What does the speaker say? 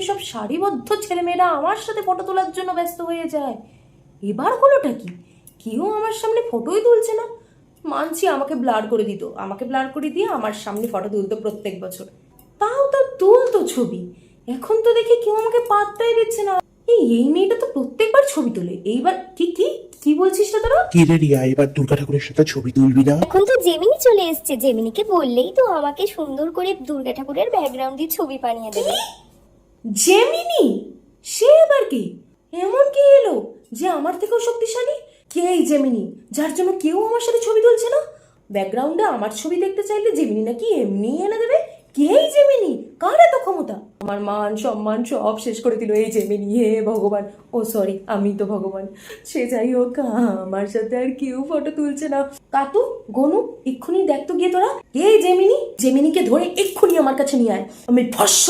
সব সারিবদ্ধ ছেলেমেয়েরা আমার সাথে ফটো তোলার জন্য ব্যস্ত হয়ে যায়। এবার হলোটা কি, কেউ আমার সামনে ফটোই তুলছে না। মানছি আমাকে ব্লার করে দিত, আমাকে ব্লার করে দিয়ে আমার সামনে ফটো তুলতো প্রত্যেক বছর, তাও তো তুলতো ছবি। এখন তো দেখি কেউ আমাকে পাত্তাই দিচ্ছে না। এই মেয়েটা তো প্রত্যেকবার ছবি তোলে, এইবার কি কি কি বলছিস না তোরা? কি রে রিয়া, এবার দুর্গা ঠাকুরের সাথে ছবি তুলবি না? এখন তো জেমিনি চলে এসেছে, জেমিনিকে বললেই তো আমাকে সুন্দর করে দুর্গা ঠাকুরের ব্যাকগ্রাউন্ড দিয়ে ছবি বানিয়ে দেবে। জেমিনি? সে আবার কি? এমন কি এলো যে আমার থেকেও শক্তিশালী? কে এই জেমিনি যার জন্য কেউ আমার সাথে ছবি তুলছে না? ব্যাকগ্রাউন্ডে আমার ছবি দেখতে চাইলে জেমিনি নাকি এমনি এনে দেবে? কে এই জেমিনি? কার এত ক্ষমতা? আমার মান সম্মান সব শেষ করে দিল এই জেমিনি। হে ভগবান, ও সরি, আমি তো ভগবান। সে যাই হোক, আমার সাথে আর কেউ ফটো তুলছে না। কাতু, গনু, এক্ষুনি দেখ তো গিয়ে তোরা কে এই জেমিনি। জেমিনিকে ধরে এক্ষুনি আমার কাছে নিয়ে আয়, আমি ভস্য